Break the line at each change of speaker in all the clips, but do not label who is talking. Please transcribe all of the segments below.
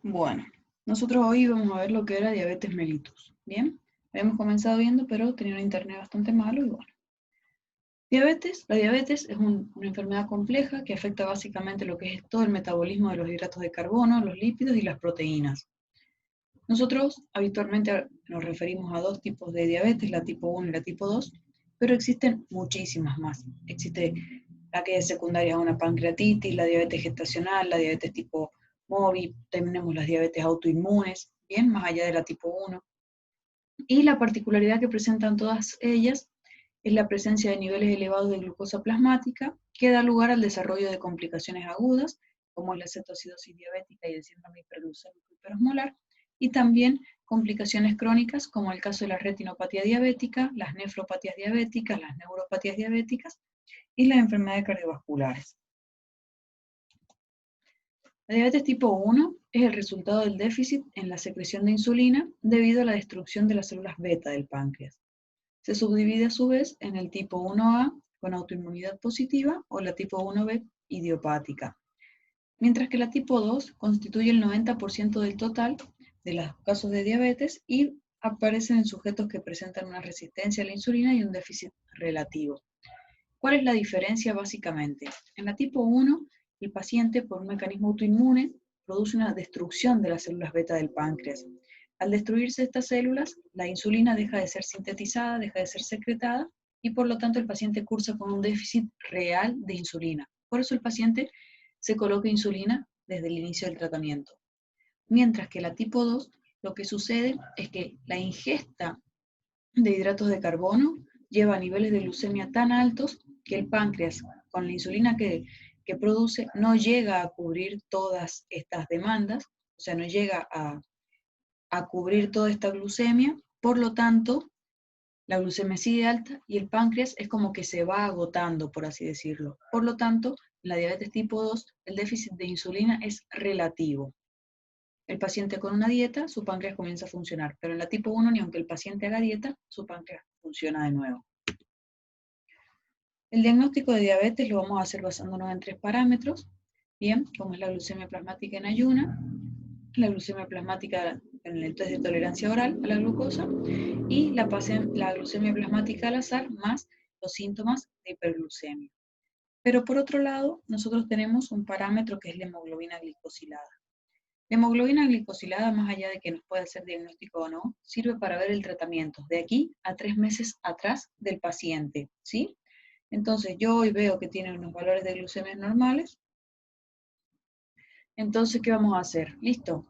Bueno, nosotros hoy vamos a ver lo que era diabetes mellitus, ¿bien? Habíamos comenzado viendo, pero tenía un internet bastante malo y bueno. La diabetes es una enfermedad compleja que afecta básicamente lo que es todo el metabolismo de los hidratos de carbono, los lípidos y las proteínas. Nosotros habitualmente nos referimos a dos tipos de diabetes, la tipo 1 y la tipo 2, pero existen muchísimas más. Existe la que es secundaria a una pancreatitis, la diabetes gestacional, la diabetes tipo móvil, tenemos las diabetes autoinmunes, bien, más allá de la tipo 1. Y la particularidad que presentan todas ellas es la presencia de niveles elevados de glucosa plasmática, que da lugar al desarrollo de complicaciones agudas, como la cetoacidosis diabética y el síndrome hiperglucémico hiperosmolar, y también complicaciones crónicas, como el caso de la retinopatía diabética, las nefropatías diabéticas, las neuropatías diabéticas y las enfermedades cardiovasculares. La diabetes tipo 1 es el resultado del déficit en la secreción de insulina debido a la destrucción de las células beta del páncreas. Se subdivide a su vez en el tipo 1A con autoinmunidad positiva o la tipo 1B idiopática, mientras que la tipo 2 constituye el 90% del total de los casos de diabetes y aparecen en sujetos que presentan una resistencia a la insulina y un déficit relativo. ¿Cuál es la diferencia básicamente? En la tipo 1, el paciente, por un mecanismo autoinmune, produce una destrucción de las células beta del páncreas. Al destruirse estas células, la insulina deja de ser sintetizada, deja de ser secretada, y por lo tanto el paciente cursa con un déficit real de insulina. Por eso el paciente se coloca insulina desde el inicio del tratamiento. Mientras que la tipo 2, lo que sucede es que la ingesta de hidratos de carbono lleva a niveles de glucemia tan altos que el páncreas, con la insulina que produce, no llega a cubrir todas estas demandas, o sea, no llega a cubrir toda esta glucemia, por lo tanto, la glucemia sigue alta y el páncreas es como que se va agotando, por así decirlo. Por lo tanto, en la diabetes tipo 2, el déficit de insulina es relativo. El paciente con una dieta, su páncreas comienza a funcionar, pero en la tipo 1, ni aunque el paciente haga dieta, su páncreas funciona de nuevo. El diagnóstico de diabetes lo vamos a hacer basándonos en 3 parámetros, bien, como es la glucemia plasmática en ayuna, la glucemia plasmática en el test de tolerancia oral a la glucosa y la glucemia plasmática al azar más los síntomas de hiperglucemia. Pero por otro lado, nosotros tenemos un parámetro que es la hemoglobina glicosilada. La hemoglobina glicosilada, más allá de que nos pueda hacer diagnóstico o no, sirve para ver el tratamiento de aquí a 3 meses atrás del paciente, ¿sí? Entonces yo hoy veo que tiene unos valores de glucemia normales. Entonces, ¿qué vamos a hacer? Listo.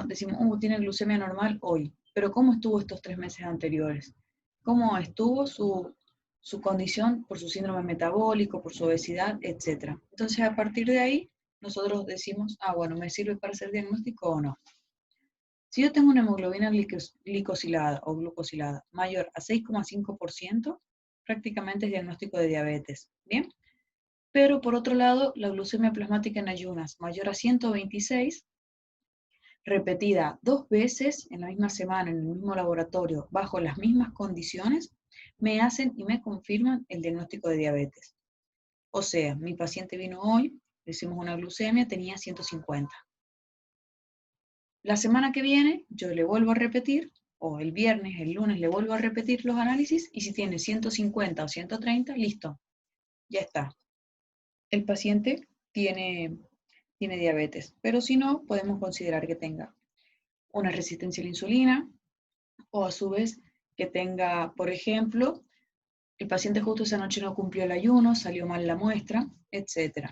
Decimos, tiene glucemia normal hoy. Pero ¿cómo estuvo estos 3 meses anteriores? ¿Cómo estuvo su condición por su síndrome metabólico, por su obesidad, etcétera? Entonces, a partir de ahí, nosotros decimos, bueno, ¿me sirve para hacer diagnóstico o no? Si yo tengo una hemoglobina glicosilada o glucosilada mayor a 6,5%, prácticamente es diagnóstico de diabetes. ¿Bien? Pero por otro lado, la glucemia plasmática en ayunas mayor a 126, repetida 2 veces en la misma semana en el mismo laboratorio, bajo las mismas condiciones, me hacen y me confirman el diagnóstico de diabetes. O sea, mi paciente vino hoy, le hicimos una glucemia, tenía 150. La semana que viene yo le vuelvo a repetir, o el viernes, el lunes le vuelvo a repetir los análisis, y si tiene 150 o 130, listo, ya está. El paciente tiene diabetes, pero si no, podemos considerar que tenga una resistencia a la insulina o a su vez que tenga, por ejemplo, el paciente justo esa noche no cumplió el ayuno, salió mal la muestra, etc.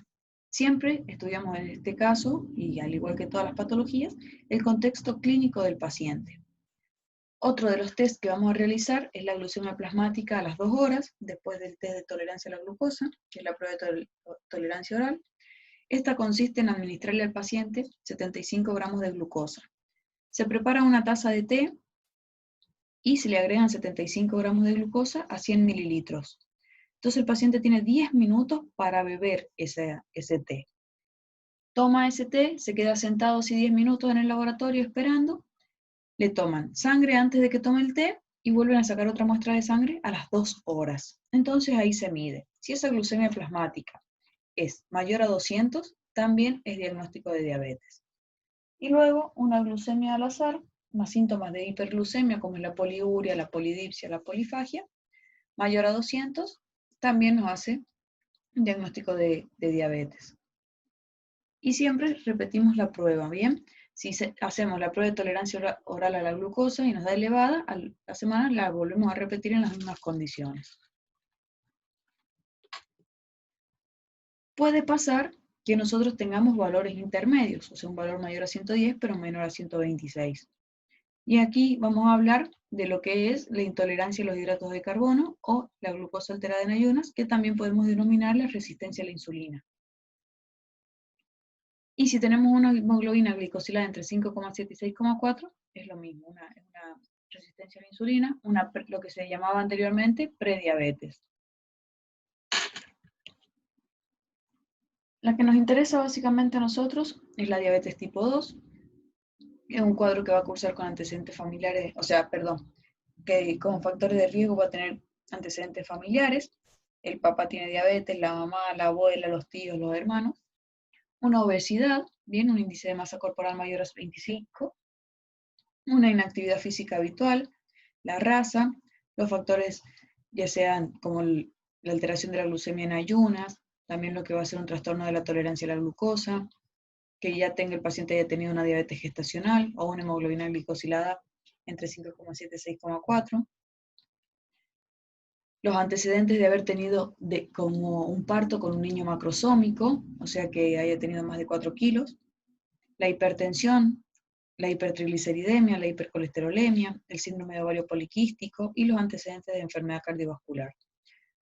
Siempre estudiamos en este caso, y al igual que todas las patologías, el contexto clínico del paciente. Otro de los test que vamos a realizar es la glucemia plasmática a las 2 horas, después del test de tolerancia a la glucosa, que es la prueba de tolerancia oral. Esta consiste en administrarle al paciente 75 gramos de glucosa. Se prepara una taza de té y se le agregan 75 gramos de glucosa a 100 mililitros. Entonces el paciente tiene 10 minutos para beber ese té. Toma ese té, se queda sentado así 10 minutos en el laboratorio esperando, le toman sangre antes de que tome el té y vuelven a sacar otra muestra de sangre a las 2 horas. Entonces ahí se mide. Si esa glucemia plasmática es mayor a 200, también es diagnóstico de diabetes. y luego una glucemia al azar, más síntomas de hiperglucemia como la poliuria, la polidipsia, la polifagia, mayor a 200, también nos hace un diagnóstico de diabetes. Y siempre repetimos la prueba, ¿bien? Si hacemos la prueba de tolerancia oral a la glucosa y nos da elevada, a la semana la volvemos a repetir en las mismas condiciones. Puede pasar que nosotros tengamos valores intermedios, o sea, un valor mayor a 110 pero menor a 126. Y aquí vamos a hablar de lo que es la intolerancia a los hidratos de carbono o la glucosa alterada en ayunas, que también podemos denominar la resistencia a la insulina. Y si tenemos una hemoglobina glicosilada entre 5,7 y 6,4, es lo mismo, una resistencia a la insulina, lo que se llamaba anteriormente prediabetes. La que nos interesa básicamente a nosotros es la diabetes tipo 2, es un cuadro que va a cursar con antecedentes familiares, que como factores de riesgo va a tener antecedentes familiares, el papá tiene diabetes, la mamá, la abuela, los tíos, los hermanos, una obesidad, bien, un índice de masa corporal mayor a 25, una inactividad física habitual, la raza, los factores ya sean como la alteración de la glucemia en ayunas, también lo que va a ser un trastorno de la tolerancia a la glucosa, que ya tenga el paciente haya tenido una diabetes gestacional o una hemoglobina glicosilada entre 5,7 y 6,4. Los antecedentes de haber tenido como un parto con un niño macrosómico, o sea que haya tenido más de 4 kilos, la hipertensión, la hipertrigliceridemia, la hipercolesterolemia, el síndrome de ovario poliquístico y los antecedentes de enfermedad cardiovascular.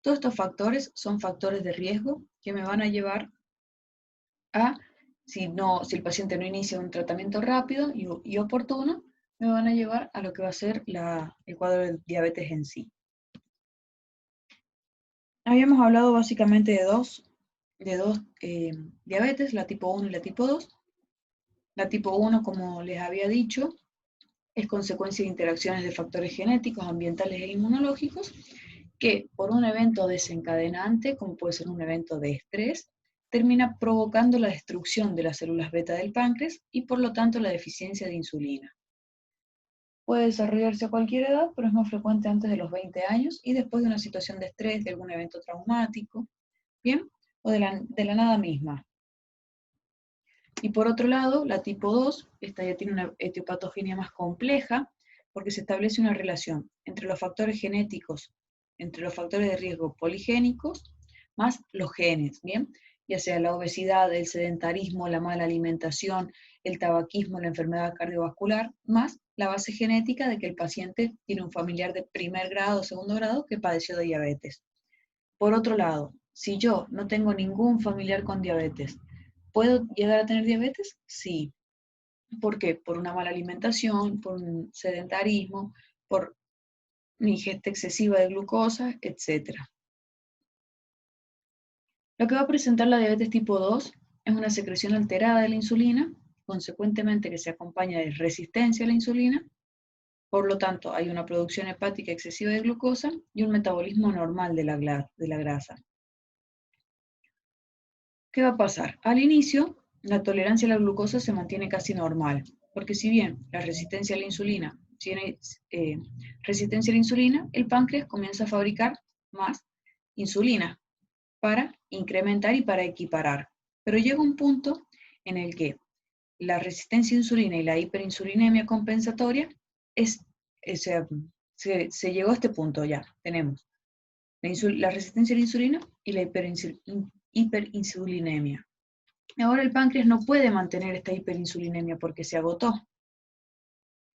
Todos estos factores son factores de riesgo que me van a llevar a, si el paciente no inicia un tratamiento rápido y oportuno, me van a llevar a lo que va a ser el cuadro de diabetes en sí. Habíamos hablado básicamente de dos diabetes, la tipo 1 y la tipo 2. La tipo 1, como les había dicho, es consecuencia de interacciones de factores genéticos, ambientales e inmunológicos que por un evento desencadenante, como puede ser un evento de estrés, termina provocando la destrucción de las células beta del páncreas y por lo tanto la deficiencia de insulina. Puede desarrollarse a cualquier edad, pero es más frecuente antes de los 20 años y después de una situación de estrés, de algún evento traumático, ¿bien? O de la nada misma. Y por otro lado, la tipo 2, esta ya tiene una etiopatogenia más compleja, porque se establece una relación entre los factores genéticos, entre los factores de riesgo poligénicos, más los genes, ¿bien? Ya sea la obesidad, el sedentarismo, la mala alimentación, el tabaquismo, la enfermedad cardiovascular, más la base genética de que el paciente tiene un familiar de primer grado o segundo grado que padeció de diabetes. Por otro lado, si yo no tengo ningún familiar con diabetes, ¿puedo llegar a tener diabetes? Sí. ¿Por qué? Por una mala alimentación, por un sedentarismo, por una ingesta excesiva de glucosa, etc. Lo que va a presentar la diabetes tipo 2 es una secreción alterada de la insulina, consecuentemente que se acompaña de resistencia a la insulina, por lo tanto hay una producción hepática excesiva de glucosa y un metabolismo normal de la grasa. ¿Qué va a pasar? Al inicio, la tolerancia a la glucosa se mantiene casi normal, porque si bien la resistencia a la insulina tiene resistencia a la insulina, el páncreas comienza a fabricar más insulina para incrementar y para equiparar. Pero llega un punto en el que la resistencia a insulina y la hiperinsulinemia compensatoria se llegó a este punto ya. Tenemos la resistencia a la insulina y la hiperinsulinemia. Ahora el páncreas no puede mantener esta hiperinsulinemia porque se agotó.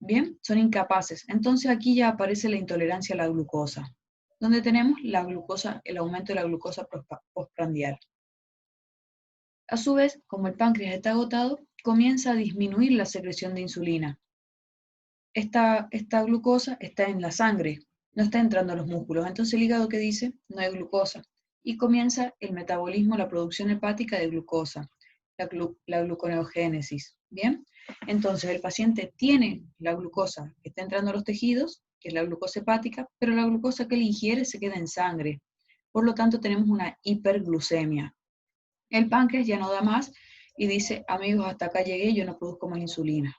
Bien, son incapaces. Entonces aquí ya aparece la intolerancia a la glucosa, donde tenemos la glucosa, el aumento de la glucosa postprandial. A su vez, como el páncreas está agotado, comienza a disminuir la secreción de insulina. Esta glucosa está en la sangre, no está entrando a los músculos. Entonces el hígado, ¿qué dice? No hay glucosa. Y comienza el metabolismo, la producción hepática de glucosa, la gluconeogénesis. ¿Bien? Entonces el paciente tiene la glucosa que está entrando a los tejidos, que es la glucosa hepática, pero la glucosa que él ingiere se queda en sangre. Por lo tanto tenemos una hiperglucemia. El páncreas ya no da más y dice, amigos, hasta acá llegué, yo no produzco más insulina.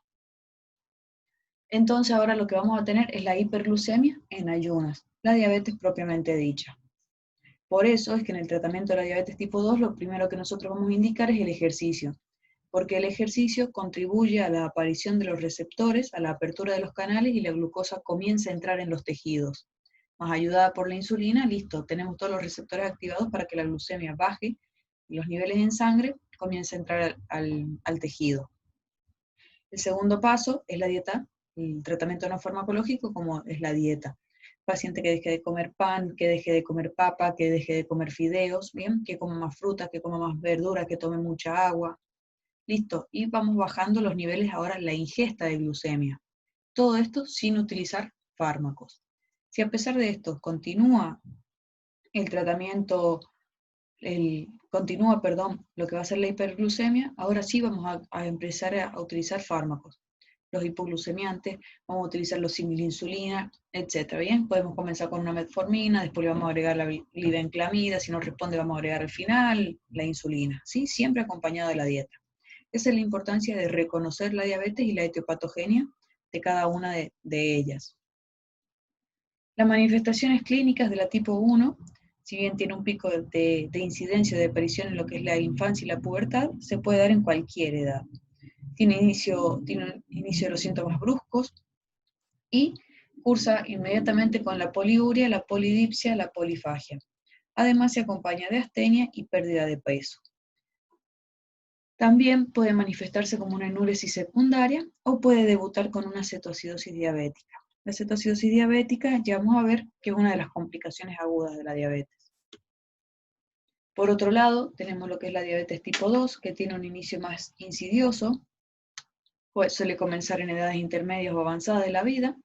Entonces ahora lo que vamos a tener es la hiperglucemia en ayunas, la diabetes propiamente dicha. Por eso es que en el tratamiento de la diabetes tipo 2 lo primero que nosotros vamos a indicar es el ejercicio, porque el ejercicio contribuye a la aparición de los receptores, a la apertura de los canales y la glucosa comienza a entrar en los tejidos. Más ayudada por la insulina, listo, tenemos todos los receptores activados para que la glucemia baje y los niveles en sangre comiencen a entrar al tejido. El segundo paso es la dieta, el tratamiento no farmacológico, como es la dieta. Paciente que deje de comer pan, que deje de comer papa, que deje de comer fideos, ¿bien? Que coma más fruta, que coma más verdura, que tome mucha agua. Listo, y vamos bajando los niveles ahora en la ingesta de glucemia. Todo esto sin utilizar fármacos. Si a pesar de esto continúa el tratamiento, lo que va a ser la hiperglucemia, ahora sí vamos a empezar a utilizar fármacos. Los hipoglucemiantes, vamos a utilizar los similinsulina, etc. Bien, podemos comenzar con una metformina, después le vamos a agregar la glibenclamida, si no responde vamos a agregar al final la insulina, ¿sí? Siempre acompañado de la dieta. Esa es la importancia de reconocer la diabetes y la etiopatogenia de cada una de ellas. Las manifestaciones clínicas de la tipo 1, si bien tiene un pico de incidencia de aparición en lo que es la infancia y la pubertad, se puede dar en cualquier edad. Tiene un inicio de los síntomas bruscos y cursa inmediatamente con la poliuria, la polidipsia, la polifagia. Además se acompaña de astenia y pérdida de peso. También puede manifestarse como una enuresis secundaria o puede debutar con una cetoacidosis diabética. La cetoacidosis diabética ya vamos a ver que es una de las complicaciones agudas de la diabetes. Por otro lado, tenemos lo que es la diabetes tipo 2, que tiene un inicio más insidioso, pues suele comenzar en edades intermedias o avanzadas de la vida,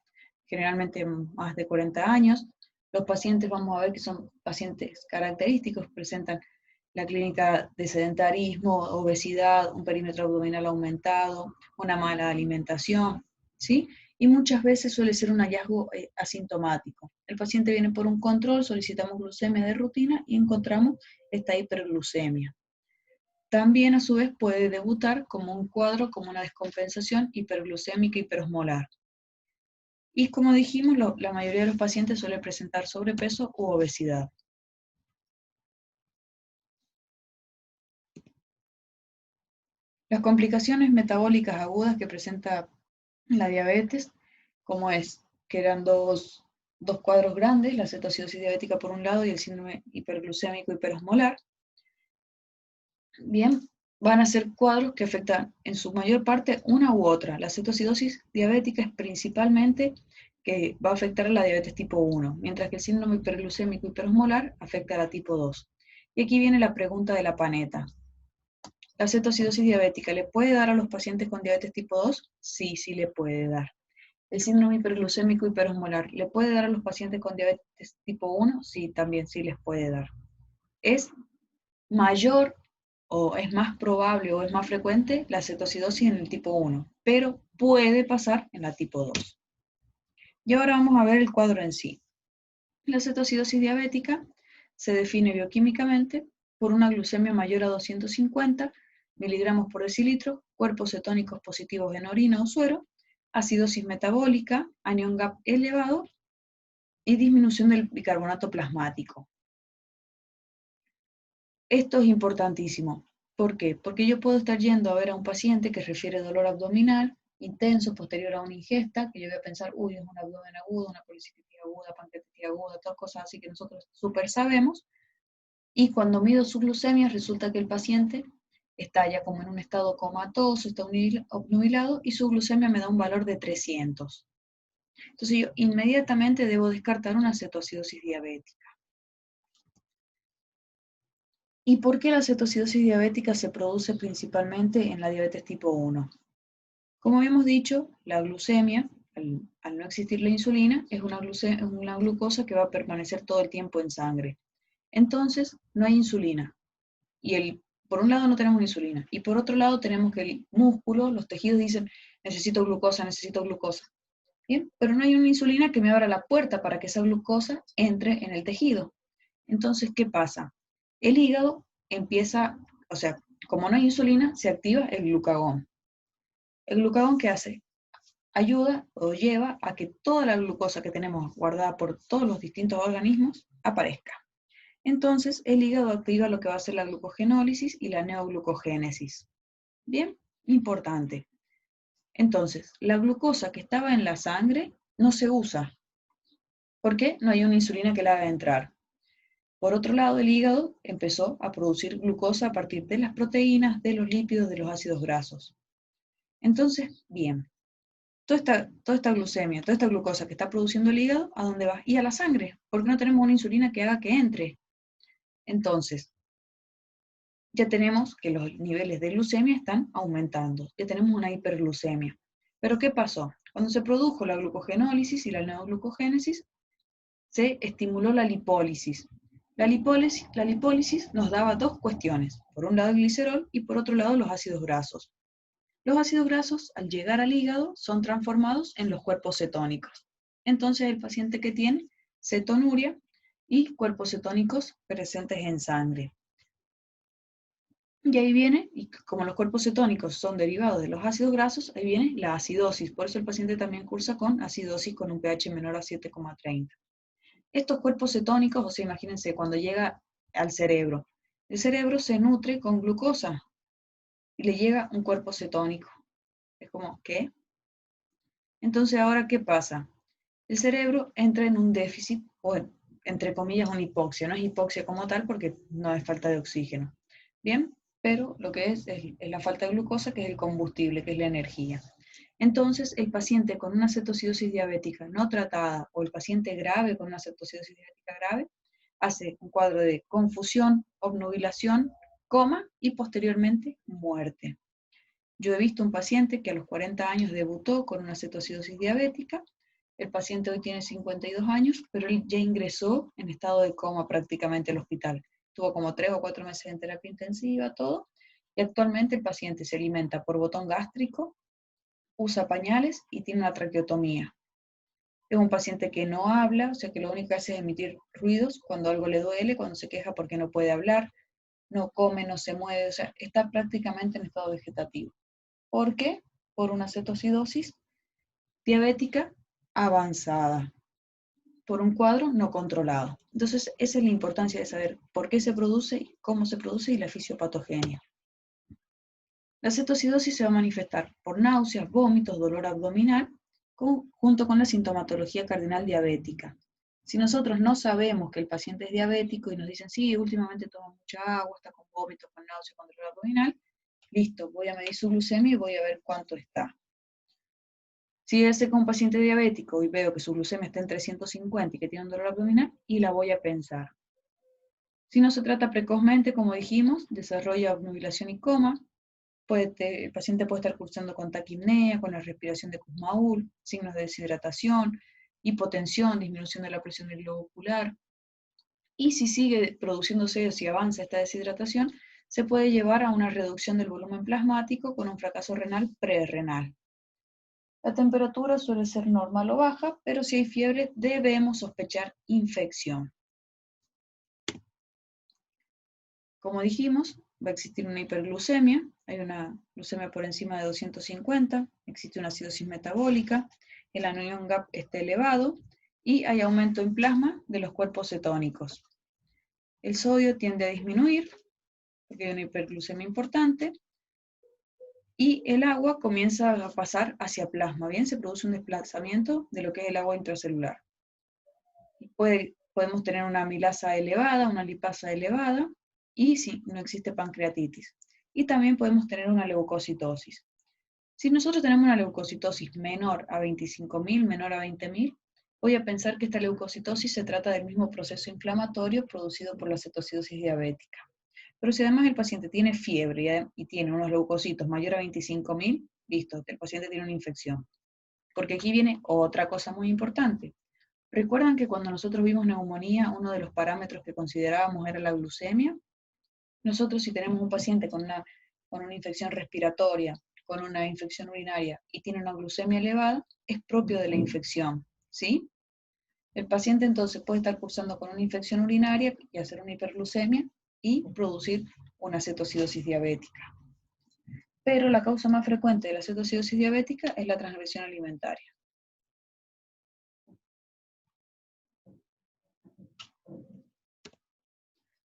generalmente más de 40 años. Los pacientes vamos a ver que son pacientes característicos, presentan la clínica de sedentarismo, obesidad, un perímetro abdominal aumentado, una mala alimentación, ¿sí? Y muchas veces suele ser un hallazgo asintomático. El paciente viene por un control, solicitamos glucemia de rutina y encontramos esta hiperglucemia. También a su vez puede debutar como un cuadro, como una descompensación hiperglucémica hiperosmolar. Y como dijimos, la mayoría de los pacientes suele presentar sobrepeso u obesidad. Las complicaciones metabólicas agudas que presenta la diabetes, como es, que eran dos cuadros grandes, la cetoacidosis diabética por un lado y el síndrome hiperglucémico hiperosmolar, bien, van a ser cuadros que afectan en su mayor parte una u otra. La cetoacidosis diabética es principalmente que va a afectar a la diabetes tipo 1, mientras que el síndrome hiperglucémico hiperosmolar afecta a la tipo 2. Y aquí viene la pregunta de la paneta. ¿La cetoacidosis diabética le puede dar a los pacientes con diabetes tipo 2? Sí, sí le puede dar. ¿El síndrome hiperglucémico hiperosmolar le puede dar a los pacientes con diabetes tipo 1? Sí, también sí les puede dar. ¿Es mayor o es más probable o es más frecuente la cetoacidosis en el tipo 1, pero puede pasar en la tipo 2. Y ahora vamos a ver el cuadro en sí. La cetoacidosis diabética se define bioquímicamente por una glucemia mayor a 250 miligramos por decilitro, cuerpos cetónicos positivos en orina o suero, acidosis metabólica, anion gap elevado y disminución del bicarbonato plasmático. Esto es importantísimo. ¿Por qué? Porque yo puedo estar yendo a ver a un paciente que refiere dolor abdominal intenso posterior a una ingesta, que yo voy a pensar, uy, es un abdomen agudo, una policitis aguda, pancreatitis aguda, todas cosas así que nosotros súper sabemos, y cuando mido su glucemia resulta que el paciente está ya como en un estado comatoso, está obnubilado, y su glucemia me da un valor de 300. Entonces yo inmediatamente debo descartar una cetoacidosis diabética. ¿Y por qué la cetoacidosis diabética se produce principalmente en la diabetes tipo 1? Como habíamos dicho, la glucemia, al no existir la insulina, es una glucosa que va a permanecer todo el tiempo en sangre. Entonces, no hay insulina. Y por un lado no tenemos insulina. Y por otro lado tenemos que el músculo, los tejidos dicen, necesito glucosa, necesito glucosa. ¿Bien? Pero no hay una insulina que me abra la puerta para que esa glucosa entre en el tejido. Entonces, ¿qué pasa? El hígado empieza, o sea, como no hay insulina, se activa el glucagón. ¿El glucagón qué hace? Ayuda o lleva a que toda la glucosa que tenemos guardada por todos los distintos organismos aparezca. Entonces, el hígado activa lo que va a ser la glucogenólisis y la neoglucogénesis. Bien, importante. Entonces, la glucosa que estaba en la sangre no se usa. ¿Por qué? No hay una insulina que la haga entrar. Por otro lado, el hígado empezó a producir glucosa a partir de las proteínas, de los lípidos, de los ácidos grasos. Entonces, bien, toda esta glucemia, toda esta glucosa que está produciendo el hígado, ¿a dónde va? Y a la sangre, porque no tenemos una insulina que haga que entre. Entonces, ya tenemos que los niveles de glucemia están aumentando, ya tenemos una hiperglucemia. ¿Pero qué pasó? Cuando se produjo la glucogenólisis y la neoglucogénesis, se estimuló la lipólisis. La lipólisis nos daba dos cuestiones, por un lado el glicerol y por otro lado los ácidos grasos. Los ácidos grasos, al llegar al hígado, son transformados en los cuerpos cetónicos. Entonces el paciente que tiene cetonuria y cuerpos cetónicos presentes en sangre. Y ahí viene, y como los cuerpos cetónicos son derivados de los ácidos grasos, ahí viene la acidosis. Por eso el paciente también cursa con acidosis con un pH menor a 7,30. Estos cuerpos cetónicos, o sea, imagínense, cuando llega al cerebro, el cerebro se nutre con glucosa y le llega un cuerpo cetónico. Es como, ¿qué? Entonces, ¿ahora qué pasa? El cerebro entra en un déficit, o entre comillas, una hipoxia. No es hipoxia como tal porque no es falta de oxígeno. Bien, pero lo que es la falta de glucosa, que es el combustible, que es la energía. Entonces, el paciente con una cetoacidosis diabética no tratada o el paciente grave con una cetoacidosis diabética grave hace un cuadro de confusión, obnubilación, coma y posteriormente muerte. Yo he visto un paciente que a los 40 años debutó con una cetoacidosis diabética. El paciente hoy tiene 52 años, pero él ya ingresó en estado de coma prácticamente al hospital. Tuvo como 3 o 4 meses en terapia intensiva, todo. Y actualmente el paciente se alimenta por botón gástrico, usa pañales y tiene una traqueotomía. Es un paciente que no habla, o sea que lo único que hace es emitir ruidos cuando algo le duele, cuando se queja porque no puede hablar, no come, no se mueve, o sea, está prácticamente en estado vegetativo. ¿Por qué? Por una cetoacidosis diabética avanzada, por un cuadro no controlado. Entonces, esa es la importancia de saber por qué se produce, cómo se produce y la fisiopatogenia. La cetoacidosis se va a manifestar por náuseas, vómitos, dolor abdominal, junto con la sintomatología cardinal diabética. Si nosotros no sabemos que el paciente es diabético y nos dicen, sí, últimamente toma mucha agua, está con vómitos, con náuseas, con dolor abdominal, listo, voy a medir su glucemia y voy a ver cuánto está. Si es con un paciente diabético y veo que su glucemia está en 350 y que tiene un dolor abdominal, y la voy a pensar. Si no se trata precozmente, como dijimos, desarrolla obnubilación y coma, el paciente puede estar cursando con taquipnea, con la respiración de Kussmaul, signos de deshidratación, hipotensión, disminución de la presión del globo ocular. Y si sigue produciéndose o si avanza esta deshidratación, se puede llevar a una reducción del volumen plasmático con un fracaso renal prerrenal. La temperatura suele ser normal o baja, pero si hay fiebre debemos sospechar infección. Como dijimos, va a existir una hiperglucemia, hay una glucemia por encima de 250, existe una acidosis metabólica, el anion gap está elevado y hay aumento en plasma de los cuerpos cetónicos. El sodio tiende a disminuir, porque hay una hiperglucemia importante, y el agua comienza a pasar hacia plasma, ¿bien? Se produce un desplazamiento de lo que es el agua intracelular. Podemos tener una amilasa elevada, una lipasa elevada, y sí, no existe pancreatitis. Y también podemos tener una leucocitosis. Si nosotros tenemos una leucocitosis menor a 25.000, menor a 20.000, voy a pensar que esta leucocitosis se trata del mismo proceso inflamatorio producido por la cetoacidosis diabética. Pero si además el paciente tiene fiebre y tiene unos leucocitos mayor a 25.000, listo, el paciente tiene una infección. Porque aquí viene otra cosa muy importante. ¿Recuerdan que cuando nosotros vimos neumonía, uno de los parámetros que considerábamos era la glucemia? Nosotros si tenemos un paciente con una infección respiratoria, con una infección urinaria y tiene una glucemia elevada, es propio de la infección, ¿sí? El paciente entonces puede estar cursando con una infección urinaria y hacer una hiperglucemia y producir una cetoacidosis diabética. Pero la causa más frecuente de la cetoacidosis diabética es la transgresión alimentaria.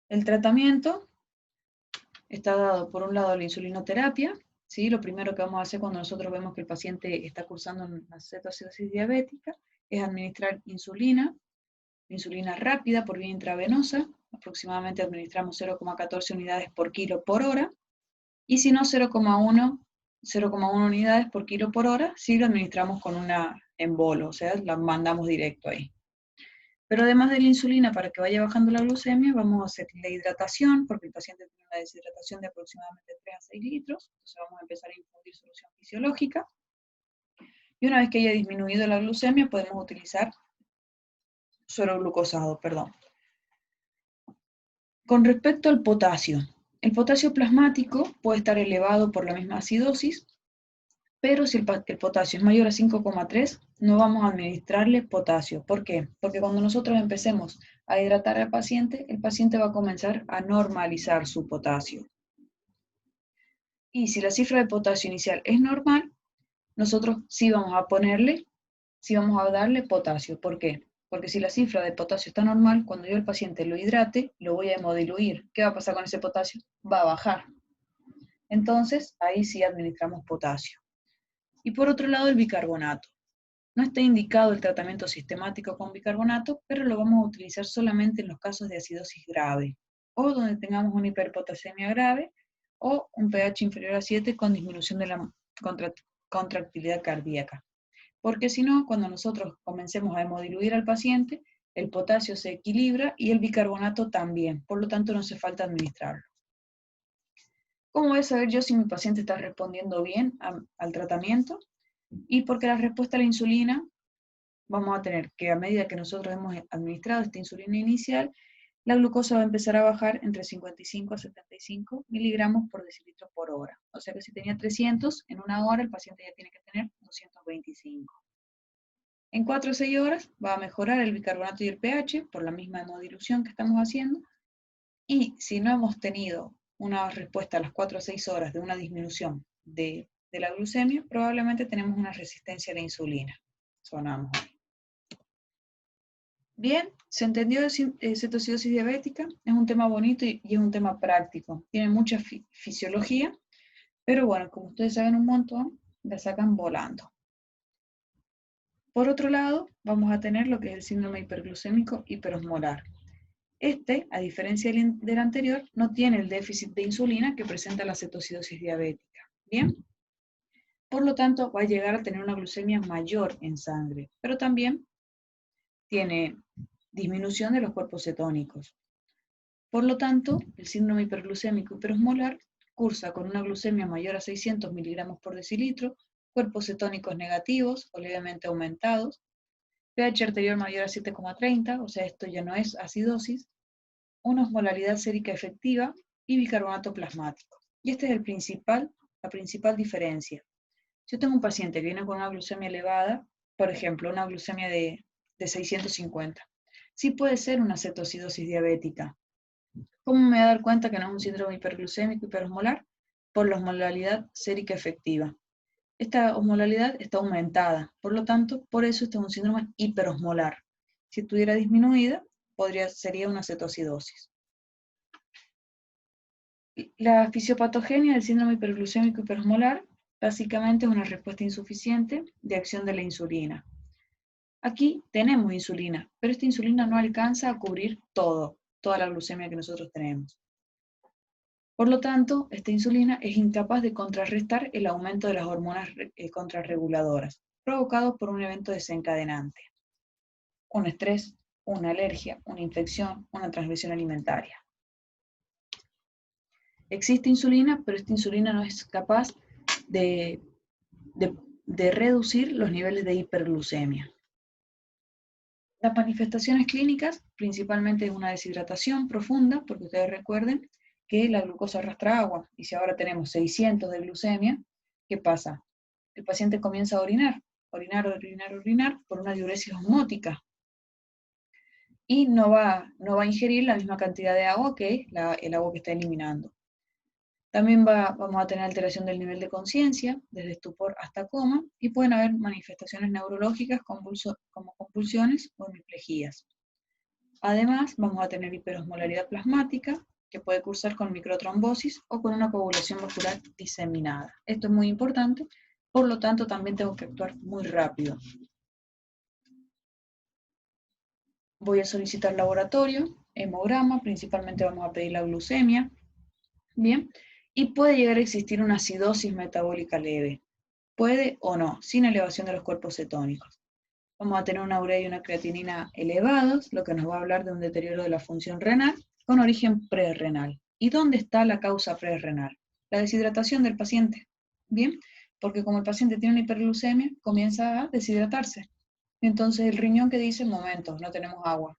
El tratamiento está dado por un lado la insulinoterapia, ¿sí? Lo primero que vamos a hacer cuando nosotros vemos que el paciente está cursando una cetoacidosis diabética es administrar insulina rápida por vía intravenosa, aproximadamente administramos 0,14 unidades por kilo por hora, y si no 0,1 unidades por kilo por hora, si lo administramos con una embolo, o sea, la mandamos directo ahí. Pero además de la insulina, para que vaya bajando la glucemia, vamos a hacer la hidratación, porque el paciente tiene una deshidratación de aproximadamente 3 a 6 litros, entonces vamos a empezar a infundir solución fisiológica, y una vez que haya disminuido la glucemia, podemos utilizar suero glucosado, perdón. Con respecto al potasio, el potasio plasmático puede estar elevado por la misma acidosis, pero si el potasio es mayor a 5,3, no vamos a administrarle potasio. ¿Por qué? Porque cuando nosotros empecemos a hidratar al paciente, el paciente va a comenzar a normalizar su potasio. Y si la cifra de potasio inicial es normal, nosotros sí vamos a darle potasio. ¿Por qué? Porque si la cifra de potasio está normal, cuando yo al paciente lo hidrate, lo voy a hemodiluir. ¿Qué va a pasar con ese potasio? Va a bajar. Entonces, ahí sí administramos potasio. Y por otro lado, el bicarbonato. No está indicado el tratamiento sistemático con bicarbonato, pero lo vamos a utilizar solamente en los casos de acidosis grave, o donde tengamos una hiperpotasemia grave, o un pH inferior a 7 con disminución de la contractilidad cardíaca. Porque si no, cuando nosotros comencemos a hemodiluir al paciente, el potasio se equilibra y el bicarbonato también, por lo tanto no hace falta administrarlo. ¿Cómo voy a saber yo si mi paciente está respondiendo bien al tratamiento? Y porque la respuesta a la insulina, vamos a tener que a medida que nosotros hemos administrado esta insulina inicial, la glucosa va a empezar a bajar entre 55 a 75 miligramos por decilitro por hora. O sea que si tenía 300, en una hora el paciente ya tiene que tener 225. En 4 o 6 horas va a mejorar el bicarbonato y el pH por la misma hemodilución que estamos haciendo. Y si no hemos tenido una respuesta a las 4 o 6 horas de una disminución de la glucemia, probablemente tenemos una resistencia a la insulina. Sonamos. Bien, ¿se entendió de cetoacidosis diabética? Es un tema bonito y es un tema práctico. Tiene mucha fisiología, pero bueno, como ustedes saben un montón, la sacan volando. Por otro lado, vamos a tener lo que es el síndrome hiperglucémico hiperosmolar. Este, a diferencia del anterior, no tiene el déficit de insulina que presenta la cetoacidosis diabética. Bien, por lo tanto, va a llegar a tener una glucemia mayor en sangre, pero también tiene disminución de los cuerpos cetónicos. Por lo tanto, el síndrome hiperglucémico hiperosmolar cursa con una glucemia mayor a 600 miligramos por decilitro, cuerpos cetónicos negativos o levemente aumentados, pH arterial mayor a 7,30, o sea, esto ya no es acidosis, una osmolaridad sérica efectiva y bicarbonato plasmático. Y esta es la principal diferencia. Si yo tengo un paciente que viene con una glucemia elevada, por ejemplo, una glucemia de 650, sí puede ser una cetoacidosis diabética. ¿Cómo me voy a dar cuenta que no es un síndrome hiperglucémico hiperosmolar? Por la osmolaridad sérica efectiva. Esta osmolaridad está aumentada, por lo tanto, por eso este es un síndrome hiperosmolar. Si estuviera disminuida, sería una cetoacidosis. La fisiopatogenia del síndrome hiperglucémico hiperosmolar básicamente es una respuesta insuficiente de acción de la insulina. Aquí tenemos insulina, pero esta insulina no alcanza a cubrir toda la glucemia que nosotros tenemos. Por lo tanto, esta insulina es incapaz de contrarrestar el aumento de las hormonas contrarreguladoras, provocado por un evento desencadenante. Un estrés, una alergia, una infección, una transgresión alimentaria. Existe insulina, pero esta insulina no es capaz de reducir los niveles de hiperglucemia. Las manifestaciones clínicas, principalmente es una deshidratación profunda, porque ustedes recuerden que la glucosa arrastra agua, y si ahora tenemos 600 de glucemia, ¿qué pasa? El paciente comienza a orinar por una diuresis osmótica, y no va a ingerir la misma cantidad de agua que el agua que está eliminando. También vamos a tener alteración del nivel de conciencia, desde estupor hasta coma, y pueden haber manifestaciones neurológicas como convulsiones o hemiplejías. Además, vamos a tener hiperosmolaridad plasmática, que puede cursar con microtrombosis o con una coagulación vascular diseminada. Esto es muy importante, por lo tanto también tengo que actuar muy rápido. Voy a solicitar laboratorio, hemograma, principalmente vamos a pedir la glucemia, bien, y puede llegar a existir una acidosis metabólica leve, puede o no, sin elevación de los cuerpos cetónicos. Vamos a tener una urea y una creatinina elevados, lo que nos va a hablar de un deterioro de la función renal con origen prerrenal. ¿Y dónde está la causa prerrenal? La deshidratación del paciente, bien, porque como el paciente tiene una hiperglucemia, comienza a deshidratarse. Entonces el riñón que dice, momento, no tenemos agua,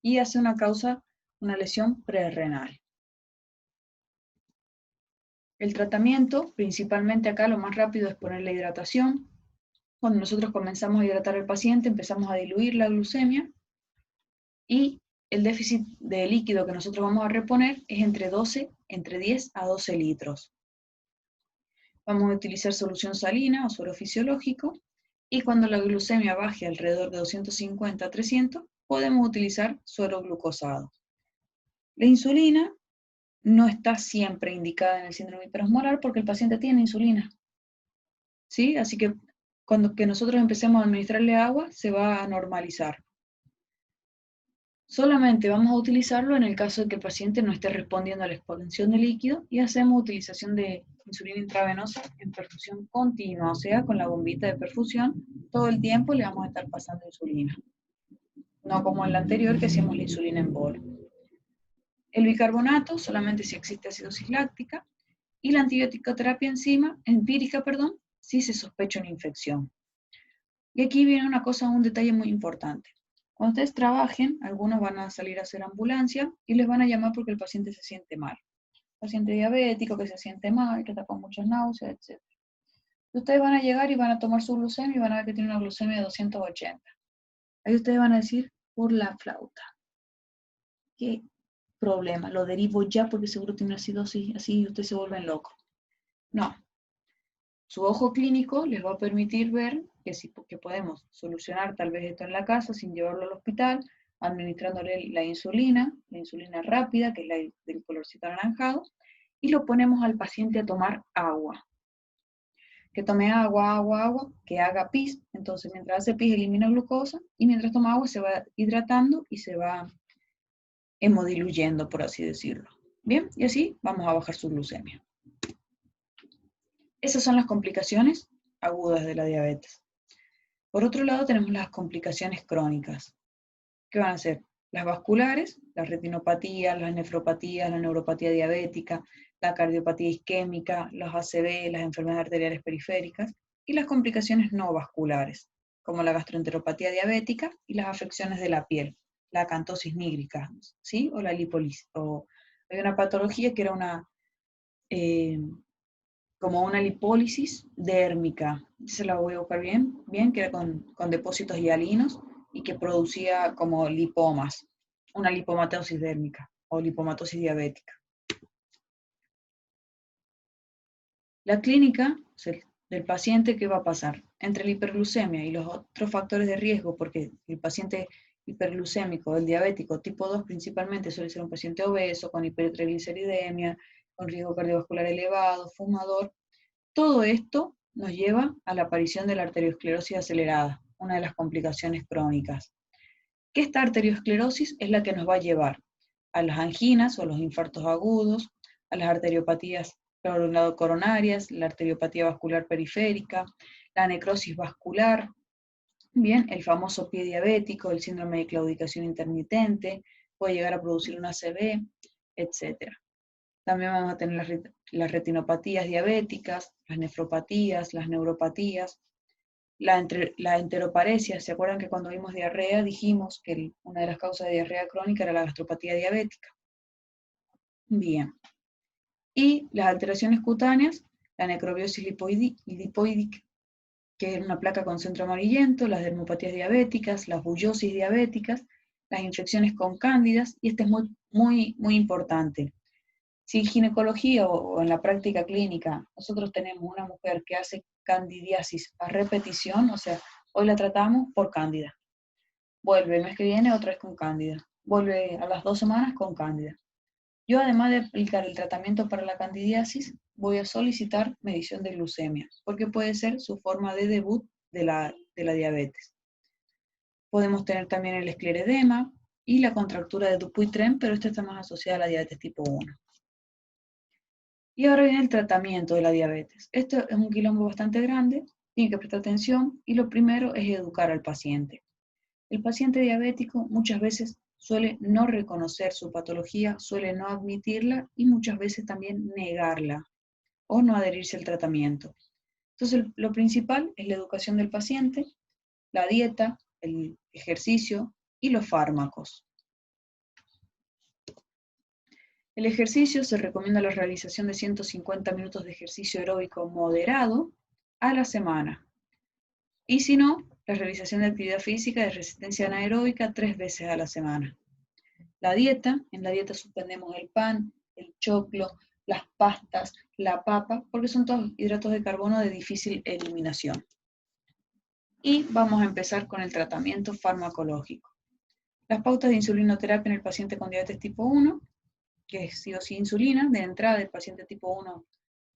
y hace una lesión prerrenal. El tratamiento, principalmente acá lo más rápido es poner la hidratación. Cuando nosotros comenzamos a hidratar al paciente, empezamos a diluir la glucemia y el déficit de líquido que nosotros vamos a reponer es entre 10 a 12 litros. Vamos a utilizar solución salina o suero fisiológico y cuando la glucemia baje alrededor de 250 a 300, podemos utilizar suero glucosado. La insulina no está siempre indicada en el síndrome hiperosmolar porque el paciente tiene insulina, ¿sí? Así que cuando nosotros empecemos a administrarle agua, se va a normalizar. Solamente vamos a utilizarlo en el caso de que el paciente no esté respondiendo a la expansión de líquido y hacemos utilización de insulina intravenosa en perfusión continua, o sea, con la bombita de perfusión, todo el tiempo le vamos a estar pasando insulina. No como en la anterior que hacíamos la insulina en bol. El bicarbonato solamente si existe acidosis láctica y la antibiótico-terapia empírica, si se sospecha una infección. Y aquí viene un detalle muy importante. Cuando ustedes trabajen, algunos van a salir a hacer ambulancia y les van a llamar porque el paciente se siente mal. Paciente diabético que se siente mal, que está con muchas náuseas, etc. Ustedes van a llegar y van a tomar su glucemia y van a ver que tiene una glucemia de 280. Ahí ustedes van a decir, por la flauta. ¿Qué problema? Lo derivo ya porque seguro tiene una acidosis, así ustedes se vuelven locos. No. Su ojo clínico les va a permitir ver que podemos solucionar tal vez esto en la casa sin llevarlo al hospital, administrándole la insulina rápida, que es la del colorcito anaranjado, y lo ponemos al paciente a tomar agua. Que tome agua, que haga pis. Entonces, mientras hace pis, elimina glucosa, y mientras toma agua se va hidratando y se va hemodiluyendo, por así decirlo. Bien, y así vamos a bajar su glucemia. Esas son las complicaciones agudas de la diabetes. Por otro lado, tenemos las complicaciones crónicas. ¿Qué van a ser? Las vasculares, las retinopatías, las nefropatías, la neuropatía diabética, la cardiopatía isquémica, los ACV, las enfermedades arteriales periféricas, y las complicaciones no vasculares, como la gastroenteropatía diabética y las afecciones de la piel, la acantosis nígrica, ¿sí? O la lipolisis. Hay una patología que era como una lipólisis dérmica, se la voy a buscar bien, que era con depósitos hialinos y que producía como lipomas, una lipomatosis dérmica o lipomatosis diabética. La clínica del paciente, ¿qué va a pasar? Entre la hiperglucemia y los otros factores de riesgo, porque el paciente hiperglucémico, el diabético tipo 2 principalmente suele ser un paciente obeso, con hipertrigliceridemia, con riesgo cardiovascular elevado, fumador. Todo esto nos lleva a la aparición de la arteriosclerosis acelerada, una de las complicaciones crónicas. Que esta arteriosclerosis es la que nos va a llevar a las anginas o los infartos agudos, a las arteriopatías coronarias, la arteriopatía vascular periférica, la necrosis vascular, bien, el famoso pie diabético, el síndrome de claudicación intermitente, puede llegar a producir una ACV, etc. También vamos a tener las retinopatías diabéticas, las nefropatías, las neuropatías, la enteroparesia. ¿Se acuerdan que cuando vimos diarrea dijimos que una de las causas de diarrea crónica era la gastropatía diabética? Bien. Y las alteraciones cutáneas, la necrobiosis lipoídica, que es una placa con centro amarillento, las dermopatías diabéticas, las bullosis diabéticas, las infecciones con cándidas, y este es muy, muy, muy importante. Si en ginecología o en la práctica clínica nosotros tenemos una mujer que hace candidiasis a repetición, o sea, hoy la tratamos por cándida, vuelve el mes que viene otra vez con cándida, vuelve a las 2 semanas con cándida. Yo, además de aplicar el tratamiento para la candidiasis, voy a solicitar medición de glucemia, porque puede ser su forma de debut de la diabetes. Podemos tener también el escleredema y la contractura de Dupuytren, pero esta está más asociada a la diabetes tipo 1. Y ahora viene el tratamiento de la diabetes. Esto es un quilombo bastante grande, tiene que prestar atención, y lo primero es educar al paciente. El paciente diabético muchas veces suele no reconocer su patología, suele no admitirla y muchas veces también negarla o no adherirse al tratamiento. Entonces, lo principal es la educación del paciente, la dieta, el ejercicio y los fármacos. El ejercicio se recomienda la realización de 150 minutos de ejercicio aeróbico moderado a la semana. Y si no, la realización de actividad física de resistencia anaeróbica 3 veces a la semana. La dieta, en la dieta suspendemos el pan, el choclo, las pastas, la papa, porque son todos hidratos de carbono de difícil eliminación. Y vamos a empezar con el tratamiento farmacológico. Las pautas de insulinoterapia en el paciente con diabetes tipo 1, que es sí o sí insulina, de entrada el paciente tipo 1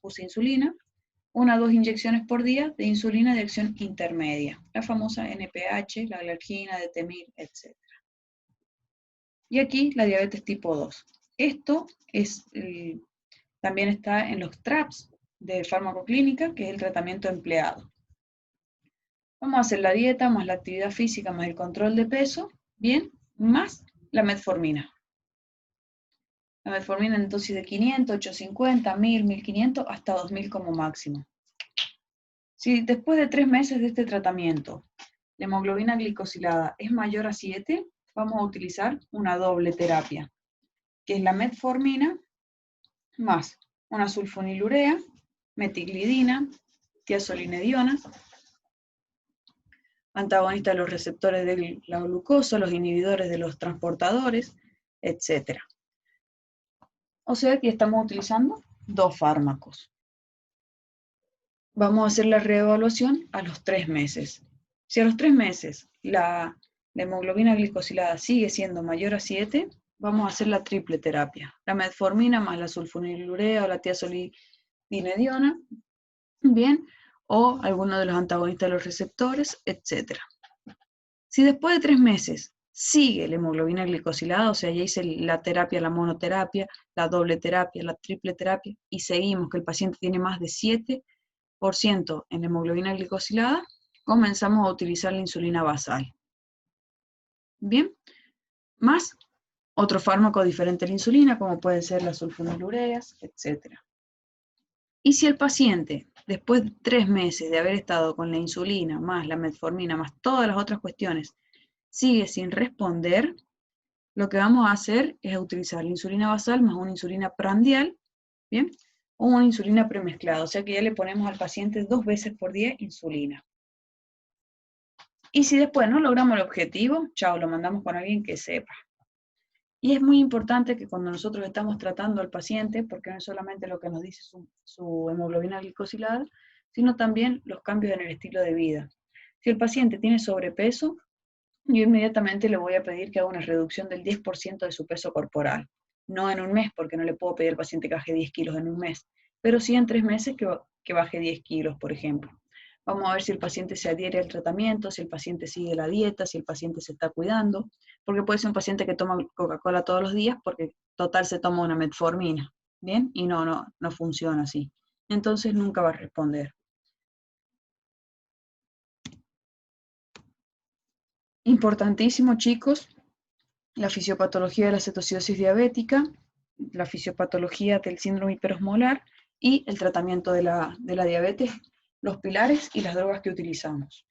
usa insulina, 1 a 2 inyecciones por día de insulina de acción intermedia, la famosa NPH, la glargina, detemir, etc. Y aquí la diabetes tipo 2. Esto es, también está en los TRAPS de farmacoclínica, que es el tratamiento empleado. Vamos a hacer la dieta, más la actividad física, más el control de peso, bien, más la metformina. La metformina en dosis de 500, 850, 1000, 1500, hasta 2000 como máximo. Si después de 3 meses de este tratamiento la hemoglobina glicosilada es mayor a 7, vamos a utilizar una doble terapia, que es la metformina más una sulfonilurea, metiglidina, tiazolinediona, antagonista de los receptores de la glucosa, los inhibidores de los transportadores, etc. O sea que estamos utilizando 2 fármacos. Vamos a hacer la reevaluación a los 3 meses. Si a los 3 meses la hemoglobina glicosilada sigue siendo mayor a 7, vamos a hacer la triple terapia. La metformina más la sulfonilurea o la tiazolinediona, bien, o alguno de los antagonistas de los receptores, etc. Si después de 3 meses sigue la hemoglobina glicosilada, o sea, ya hice la terapia, la monoterapia, la doble terapia, la triple terapia, y seguimos que el paciente tiene más de 7% en hemoglobina glicosilada, comenzamos a utilizar la insulina basal. Bien, más otro fármaco diferente a la insulina, como pueden ser las sulfonilureas, etc. Y si el paciente, después de 3 meses de haber estado con la insulina, más la metformina, más todas las otras cuestiones, sigue sin responder, lo que vamos a hacer es utilizar la insulina basal más una insulina prandial, ¿bien? O una insulina premezclada, o sea que ya le ponemos al paciente 2 veces por día insulina. Y si después no logramos el objetivo, chao, lo mandamos con alguien que sepa. Y es muy importante que cuando nosotros estamos tratando al paciente, porque no es solamente lo que nos dice su hemoglobina glicosilada, sino también los cambios en el estilo de vida. Si el paciente tiene sobrepeso, yo inmediatamente le voy a pedir que haga una reducción del 10% de su peso corporal. No en un mes, porque no le puedo pedir al paciente que baje 10 kilos en un mes, pero sí en 3 meses que baje 10 kilos, por ejemplo. Vamos a ver si el paciente se adhiere al tratamiento, si el paciente sigue la dieta, si el paciente se está cuidando, porque puede ser un paciente que toma Coca-Cola todos los días porque total se toma una metformina, ¿bien? Y no funciona así. Entonces nunca va a responder. Importantísimo, chicos, la fisiopatología de la cetocidosis diabética, la fisiopatología del síndrome hiperosmolar y el tratamiento de la diabetes, los pilares y las drogas que utilizamos.